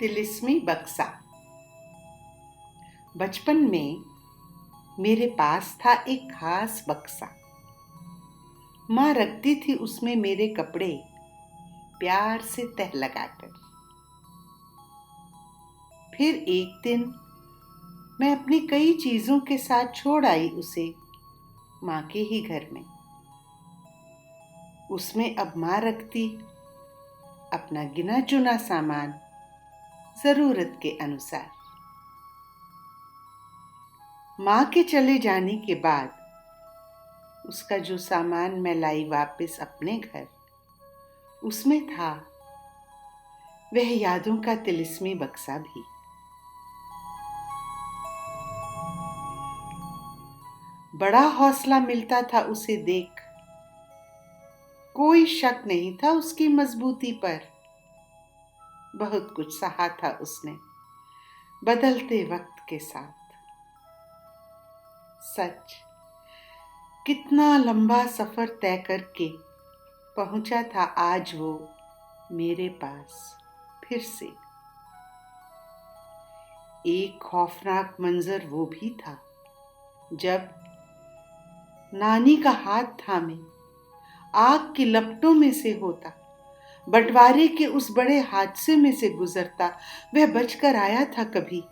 तिलिस्मी बक्सा। बचपन में मेरे पास था एक खास बक्सा। माँ रखती थी उसमें मेरे कपड़े प्यार से तह लगाकर। फिर एक दिन मैं अपनी कई चीजों के साथ छोड़ आई उसे माँ के ही घर में। उसमें अब माँ रखती अपना गिना चुना सामान जरूरत के अनुसार। माँ के चले जाने के बाद उसका जो सामान मैं लाई वापस अपने घर, उसमें था वह यादों का तिलिस्मी बक्सा भी। बड़ा हौसला मिलता था उसे देख। कोई शक नहीं था उसकी मजबूती पर। बहुत कुछ सहा था उसने बदलते वक्त के साथ। सच, कितना लंबा सफर तय करके पहुंचा था आज वो मेरे पास फिर से। एक खौफनाक मंजर वो भी था जब नानी का हाथ थामे आग की लपटों में से होता, बंटवारे के उस बड़े हादसे में से गुजरता। वह बचकर आया था कभी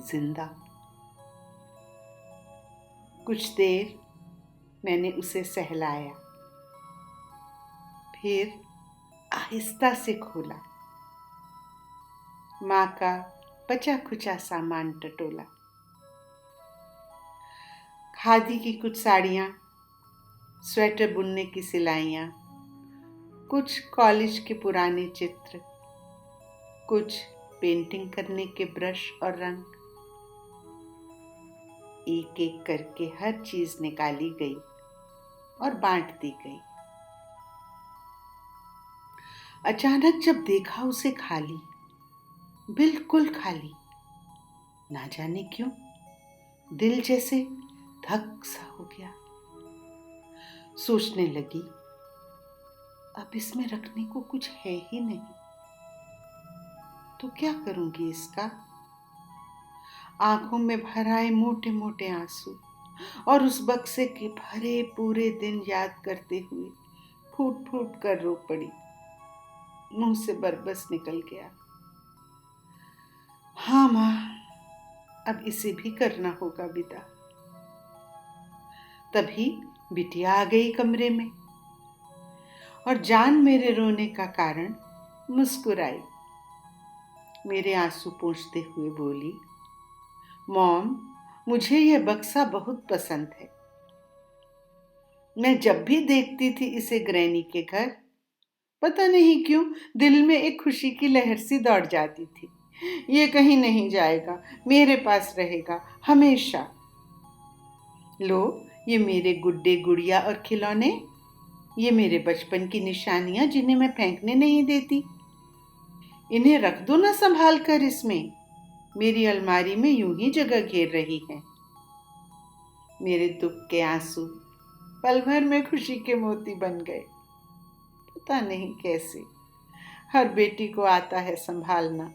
जिंदा। कुछ देर मैंने उसे सहलाया, फिर आहिस्ता से खोला। माँ का बचा खुचा सामान टटोला। खादी की कुछ साड़ियाँ, स्वेटर बुनने की सिलाइयाँ, कुछ कॉलेज के पुराने चित्र, कुछ पेंटिंग करने के ब्रश और रंग। एक एक करके हर चीज निकाली गई और बांट दी गई। अचानक जब देखा उसे खाली, बिल्कुल खाली, ना जाने क्यों दिल जैसे धक सा हो गया। सोचने लगी, अब इसमें रखने को कुछ है ही नहीं, तो क्या करूंगी इसका। आंखों में भर आए मोटे मोटे आंसू और उस बक्से के भरे पूरे दिन याद करते हुए फूट फूट कर रो पड़ी। मुंह से बरबस निकल गया। हाँ माँ, अब इसे भी करना होगा विदा। तभी बिटिया आ गई कमरे में और जान मेरे रोने का कारण मुस्कुराई। मेरे आंसू पोंछते हुए बोली, मॉम, मुझे यह बक्सा बहुत पसंद है। मैं जब भी देखती थी इसे ग्रैनी के घर, पता नहीं क्यों दिल में एक खुशी की लहर सी दौड़ जाती थी। ये कहीं नहीं जाएगा, मेरे पास रहेगा हमेशा। लो, ये मेरे गुड्डे गुड़िया और खिलौने, ये मेरे बचपन की निशानियां जिन्हें मैं फेंकने नहीं देती। इन्हें रख दो ना संभाल कर इसमें, मेरी अलमारी में यूं ही जगह घेर रही है। मेरे दुख के आंसू पल भर में खुशी के मोती बन गए। पता नहीं कैसे हर बेटी को आता है संभालना,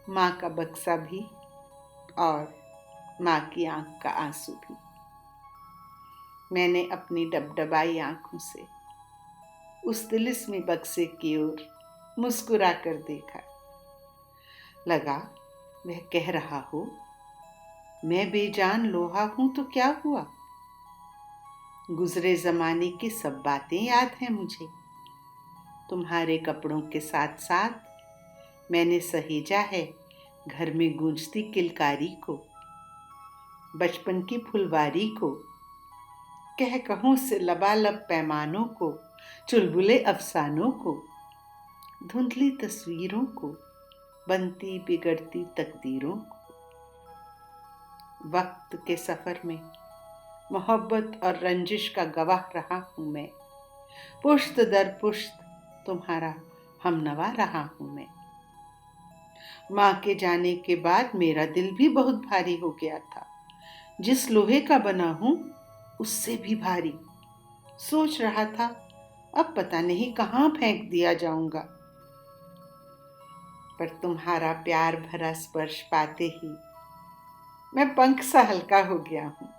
माँ का बक्सा भी और माँ की आंख का आंसू भी। मैंने अपनी डबडबाई आंखों से उस तिलिस्मी बक्से की ओर मुस्कुरा कर देखा। लगा वह कह रहा हो, मैं बेजान लोहा हूं तो क्या हुआ। गुजरे जमाने की सब बातें याद हैं मुझे। तुम्हारे कपड़ों के साथ साथ मैंने सहेजा है घर में गूंजती किलकारी को, बचपन की फुलवारी को, कह कहों से लबालब पैमानों को, चुलबुले अफसानों को, धुंधली तस्वीरों को, बनती बिगड़ती तकदीरों को। वक्त के सफर में मोहब्बत और रंजिश का गवाह रहा हूं मैं। पुश्त दर पुश्त तुम्हारा हमनवा रहा हूं मैं। माँ के जाने के बाद मेरा दिल भी बहुत भारी हो गया था। जिस लोहे का बना हूं उससे भी भारी। सोच रहा था अब पता नहीं कहाँ फेंक दिया जाऊंगा। पर तुम्हारा प्यार भरा स्पर्श पाते ही मैं पंख सा हल्का हो गया हूँ।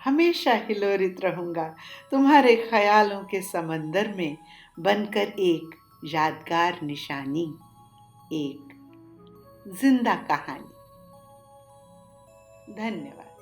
हमेशा हिलोरित रहूंगा तुम्हारे ख्यालों के समंदर में, बनकर एक यादगार निशानी, एक जिंदा कहानी। धन्यवाद।